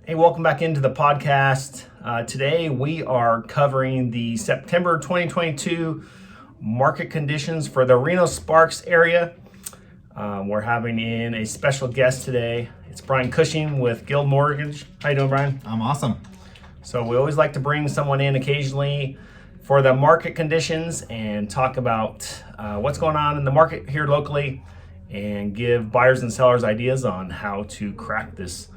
Hey, welcome back into the podcast. Today we are covering the September 2022 market conditions for the Reno Sparks area. We're having in a special guest today. It's Brian Cushing with Guild Mortgage. How you doing, Brian? I'm awesome. So we always like to bring someone in occasionally for the market conditions and talk about what's going on in the market here locally and give buyers and sellers ideas on how to crack this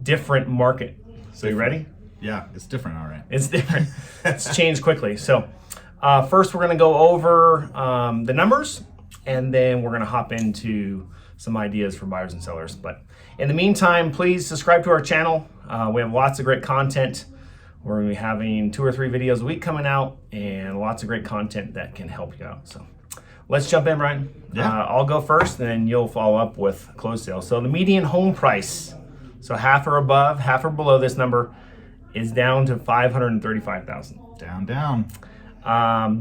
different market. So you ready? Yeah, it's different, all right. It's different. It's changed quickly. So first we're going to go over the numbers, and then we're going to hop into some ideas for buyers and sellers. But in the meantime, please subscribe to our channel. We have lots of great content. We're going to be having 2 or 3 videos a week coming out and lots of great content that can help you out. So let's jump in, Brian. Yeah. I'll go first, and then you'll follow up with closed sale. So the median home price, so half or above, half or below this number, is down to $535,000. Down.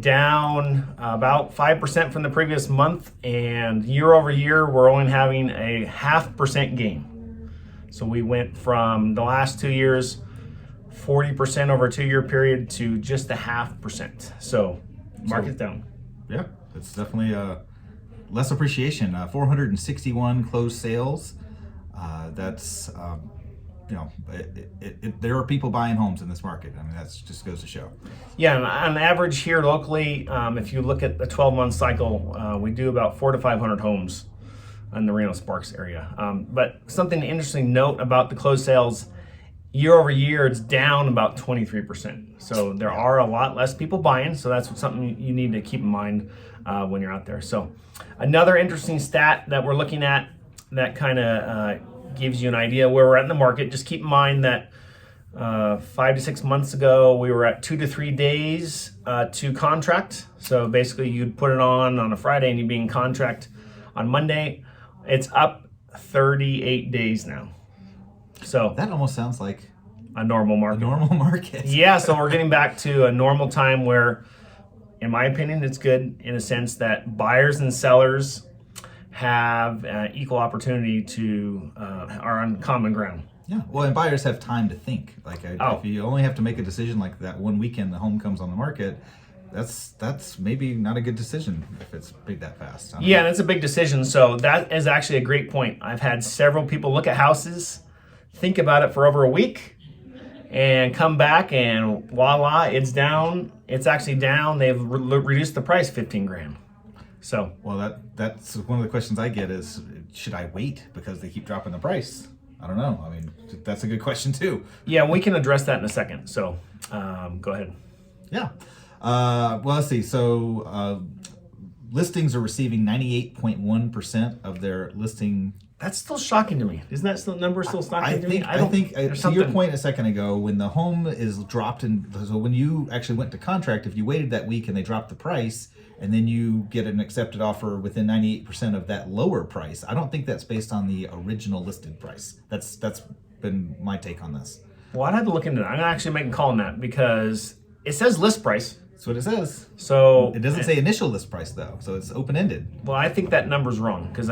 Down about 5% from the previous month, and year over year, we're only having a 0.5% gain. So we went from the last 2 years, 40% over a 2-year period to just a 0.5%. So market's down. Yeah, it's definitely less appreciation. 461 closed sales. That's there are people buying homes in this market. I mean, that's just goes to show. Yeah, on average here locally, if you look at the 12-month cycle, we do about 400 to 500 homes in the Reno Sparks area. But something interesting to note about the closed sales, year over year, it's down about 23%. So there are a lot less people buying. So that's something you need to keep in mind when you're out there. So another interesting stat that we're looking at that kind of gives you an idea where we're at in the market. Just keep in mind that 5 to 6 months ago, we were at 2 to 3 days to contract. So basically you'd put it on a Friday and you'd be in contract on Monday. It's up 38 days now. So that almost sounds like a normal market. A normal market. Yeah, so we're getting back to a normal time where, in my opinion, it's good in a sense that buyers and sellers have equal opportunity to are on common ground. Yeah, well, and buyers have time to think. If you only have to make a decision like that one weekend the home comes on the market, that's maybe not a good decision if it's big that fast. Yeah, that's a big decision. So that is actually a great point. I've had several people look at houses, think about it for over a week, and come back and voila, it's down. It's actually down. They've reduced the price $15,000. So, well, that's one of the questions I get is, should I wait because they keep dropping the price? I don't know. I mean, that's a good question too. Yeah, we can address that in a second. So, go ahead. Yeah. Well, let's see. So, listings are receiving 98.1% of their listing. That's still shocking to me. Isn't that number still shocking to me? I think to your point a second ago, when the home is dropped so when you actually went to contract, if you waited that week and they dropped the price, and then you get an accepted offer within 98% of that lower price, I don't think that's based on the original listed price. That's been my take on this. Well, I'd have to look into that. I'm going to actually make a call on that because it says list price. That's what it says. So it doesn't say initial list price though, so it's open-ended. Well, I think that number's wrong because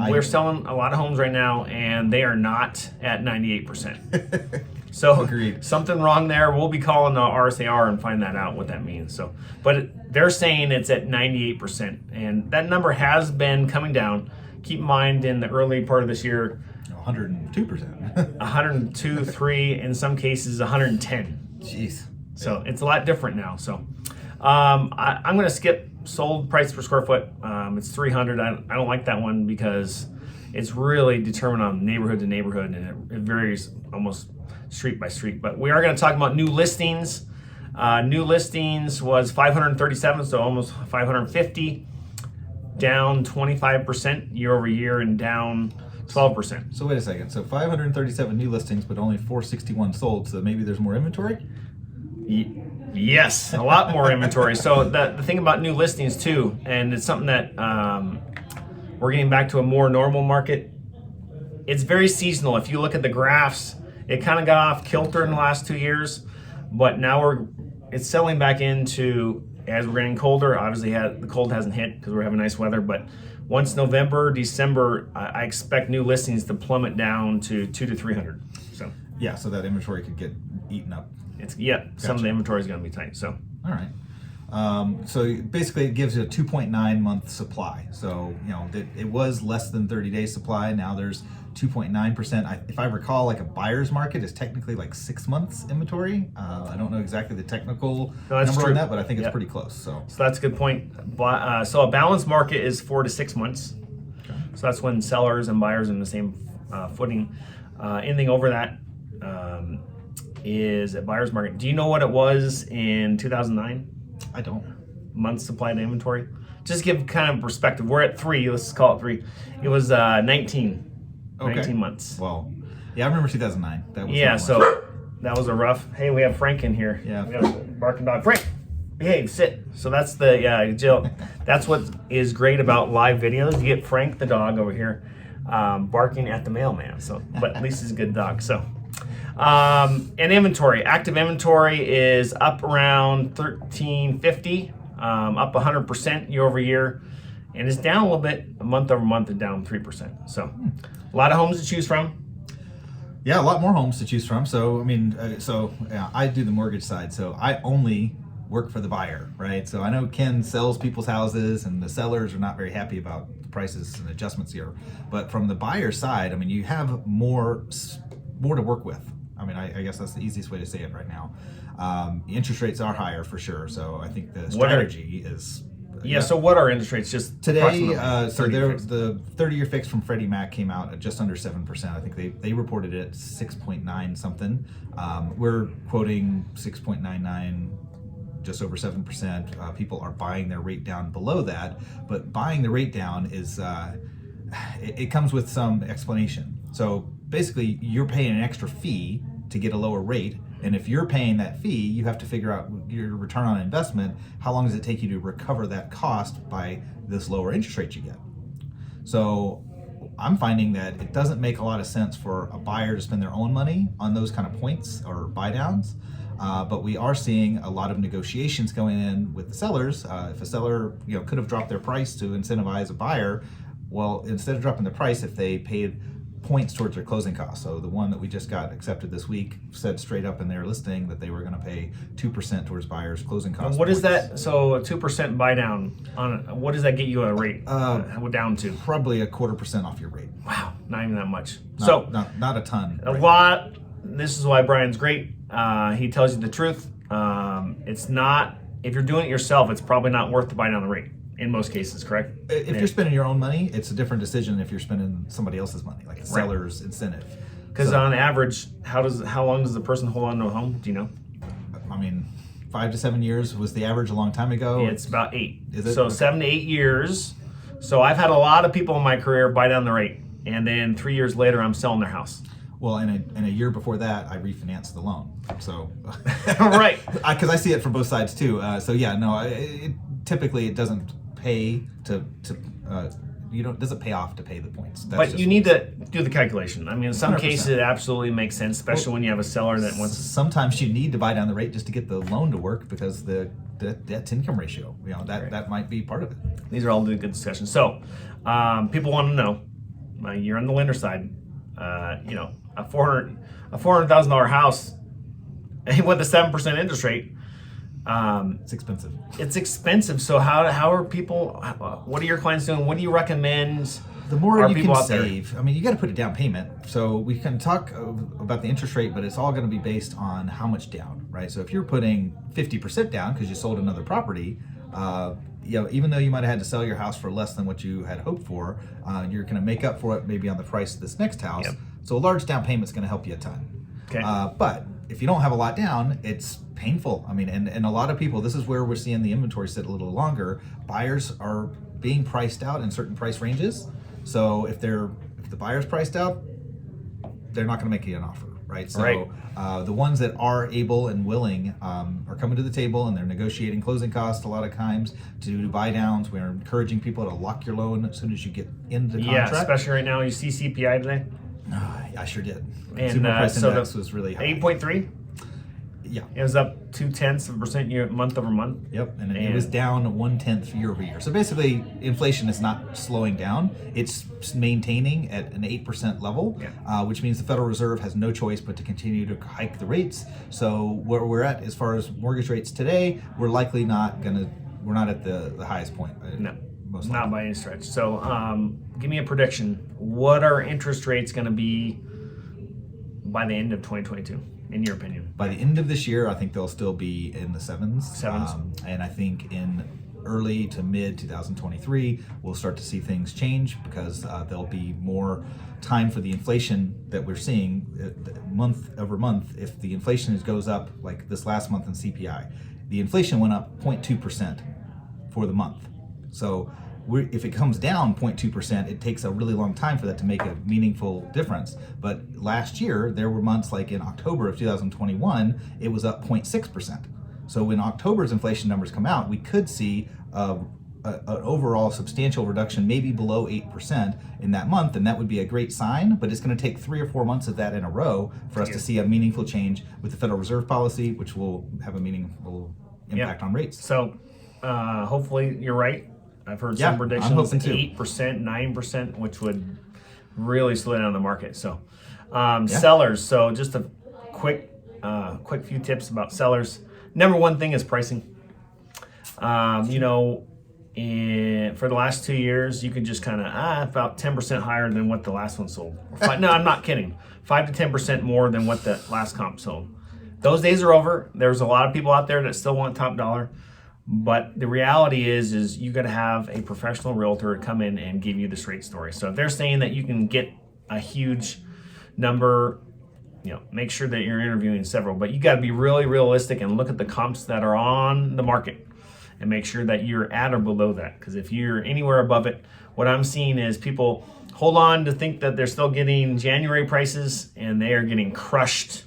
we're selling a lot of homes right now and they are not at 98%. So agreed. Something wrong there. We'll be calling the RSAR and find that out what that means. So, but they're saying it's at 98%, and that number has been coming down. Keep in mind, in the early part of this year, 102%, 102, 3, in some cases 110. Jeez. So it's a lot different now. So I'm going to skip sold price per square foot. It's 300. I don't like that one because it's really determined on neighborhood to neighborhood, and it varies almost street by street. But we are going to talk about new listings. New listings was 537, so almost 550, down 25% year over year and down 12%. So wait a second. So 537 new listings, but only 461 sold. So maybe there's more inventory? Yes, a lot more inventory. So the thing about new listings too, and it's something that we're getting back to a more normal market. It's very seasonal. If you look at the graphs, it kind of got off kilter in the last 2 years, but now it's settling back into, as we're getting colder. Obviously, the cold hasn't hit because we're having nice weather, but Once November, December, I expect new listings to plummet down to 200 to 300. So Yeah, so that inventory could get eaten up. Some of the inventory is going to be tight. So All right. So basically, it gives you a 2.9 month supply. So it was less than 30 days supply. Now there's 2.9%. If I recall, like a buyer's market is technically like 6 months inventory. I don't know exactly the technical number on that, but I think it's pretty close. So that's a good point. So a balanced market is 4 to 6 months. Okay. So that's when sellers and buyers are in the same footing. Anything over that is a buyer's market. Do you know what it was in 2009? I don't. Months supply to inventory. Just give kind of perspective. We're at 3. Let's call it 3. It was 19. Okay. 19 months. Well, yeah, I remember 2009. That was Yeah, so that was a rough. Hey, we have Frank in here. Yeah. We got a barking dog. Frank, behave, sit. So that's the Jill. That's what is great about live videos. You get Frank the dog over here barking at the mailman. So, but at least he's a good dog. So, and inventory. Active inventory is up around 1350, up 100% year over year, and it's down a little bit month over month, and down 3%. So, a lot of homes to choose from. Yeah, a lot more homes to choose from. So, I mean, I do the mortgage side, so I only work for the buyer, right? So I know Ken sells people's houses, and the sellers are not very happy about the prices and adjustments here. But from the buyer side, I mean, you have more to work with. I mean, I guess that's the easiest way to say it right now. Interest rates are higher for sure, so I think the strategy is. Yeah. So what are interest rates? Just today, the 30-year fix from Freddie Mac came out at just under 7%. I think they reported it at 6.9 something. We're quoting 6.99, just over 7%. People are buying their rate down below that, but buying the rate down is it comes with some explanation. So basically, you're paying an extra fee to get a lower rate. And if you're paying that fee, you have to figure out your return on investment. How long does it take you to recover that cost by this lower interest rate you get? So I'm finding that it doesn't make a lot of sense for a buyer to spend their own money on those kind of points or buy downs. But we are seeing a lot of negotiations going in with the sellers. If a seller could have dropped their price to incentivize a buyer, well, instead of dropping the price, if they paid points towards their closing costs. So the one that we just got accepted this week said straight up in their listing that they were going to pay 2% towards buyers' closing costs. What is that? So a 2% buy down on what does that get you a rate down to? Probably 0.25% off your rate. Wow, not even that much. Not a ton. A lot. This is why Brian's great. He tells you the truth. It's not, if you're doing it yourself, it's probably not worth to buy down the rate. In most cases, correct? If you're spending your own money, it's a different decision than if you're spending somebody else's money, like a seller's incentive. Because on average, how long does the person hold on to a home? Do you know? I mean, 5 to 7 years was the average a long time ago. Yeah, it's about 8. Is it? So okay. 7 to 8 years. So I've had a lot of people in my career buy down the rate, and then 3 years later, I'm selling their house. Well, in a year before that, I refinanced the loan. So, right, because I see it from both sides too. Typically it doesn't pay doesn't pay off to pay the points. But you need to do the calculation. I mean, in some 100%. cases it absolutely makes sense, especially when you have a seller that wants. Sometimes you need to buy down the rate just to get the loan to work because the debt-to-income ratio. That might be part of it. These are all the good discussions. So, people want to know. You're on the lender side. A $400,000 house with a 7% interest rate. It's expensive. It's expensive. So how are people? What are your clients doing? What do you recommend? The more you can save, I mean, you got to put a down payment. So we can talk about the interest rate, but it's all going to be based on how much down, right? So if you're putting 50% down because you sold another property, even though you might have had to sell your house for less than what you had hoped for, you're going to make up for it maybe on the price of this next house. Yep. So a large down payment is going to help you a ton. Okay. But if you don't have a lot down, it's painful. I mean, and a lot of people, this is where we're seeing the inventory sit a little longer. Buyers are being priced out in certain price ranges. So if the buyer's priced out, they're not going to make you an offer, right? So right. The ones that are able and willing are coming to the table and they're negotiating closing costs a lot of times to do buy downs. We're encouraging people to lock your loan as soon as you get into the contract. Yeah, especially right now. You see CPI today? I sure did. And Consumer price index was really high. 8.3? Yeah. It was up 0.2% year month over month. Yep, and it was down 1/10 year over year. So basically, inflation is not slowing down; it's maintaining at an 8% level, which means the Federal Reserve has no choice but to continue to hike the rates. So where we're at as far as mortgage rates today, we're likely not we're not at the highest point. No, most not likely. by any stretch. So give me a prediction. What are interest rates going to be by the end of 2022, in your opinion? By the end of this year, I think they'll still be in the sevens. And I think in early to mid 2023, we'll start to see things change because there'll be more time for the inflation that we're seeing month over month. If the inflation goes up like this last month in CPI, the inflation went up 0.2% for the month. So if it comes down 0.2%, it takes a really long time for that to make a meaningful difference. But last year, there were months like in October of 2021, it was up 0.6%. So when October's inflation numbers come out, we could see an overall substantial reduction, maybe below 8% in that month, and that would be a great sign, but it's going to take 3 or 4 months of that in a row for us to see a meaningful change with the Federal Reserve policy, which will have a meaningful impact on rates. So hopefully you're right. I've heard some predictions, 8%, 9%, which would really slow down the market. So sellers, so just a quick few tips about sellers. Number one thing is pricing. You know, for the last 2 years, you could just kind of about 10% higher than what the last one sold. No, I'm not kidding. 5 to 10% more than what the last comp sold. Those days are over. There's a lot of people out there that still want top dollar. But the reality is you got to have a professional realtor come in and give you the straight story. So if they're saying that you can get a huge number, you know, make sure that you're interviewing several. But you got to be really realistic and look at the comps that are on the market and make sure that you're at or below that. Because if you're anywhere above it, what I'm seeing is people hold on to think that they're still getting January prices, and they are getting crushed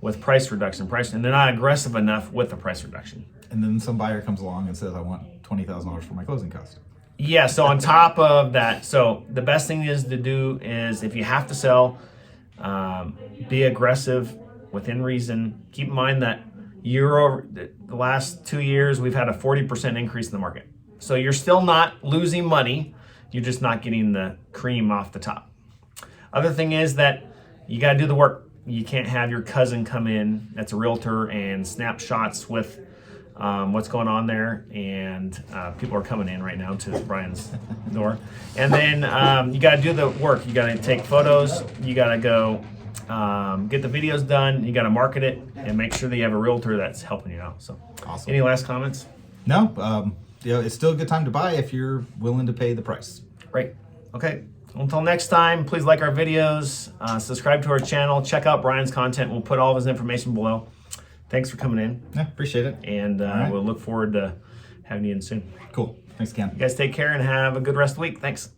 with price reduction, and they're not aggressive enough with the price reduction. And then some buyer comes along and says, I want $20,000 for my closing cost. Yeah, so on top of that, so the best thing is to do is if you have to sell, be aggressive within reason. Keep in mind that the last 2 years, we've had a 40% increase in the market. So you're still not losing money. You're just not getting the cream off the top. Other thing is that you got to do the work. You can't have your cousin come in that's a realtor and snapshots with what's going on there, and people are coming in right now to Brian's door. And then you got to do the work. You got to take photos. You got to go get the videos done. You got to market it and make sure that you have a realtor that's helping you out. So, awesome. Any last comments? No, it's still a good time to buy if you're willing to pay the price. Right. Okay. Until next time, please like our videos, subscribe to our channel, check out Brian's content. We'll put all of his information below. Thanks for coming in. Yeah, appreciate it. And we'll look forward to having you in soon. Cool. Thanks again. You guys take care and have a good rest of the week. Thanks.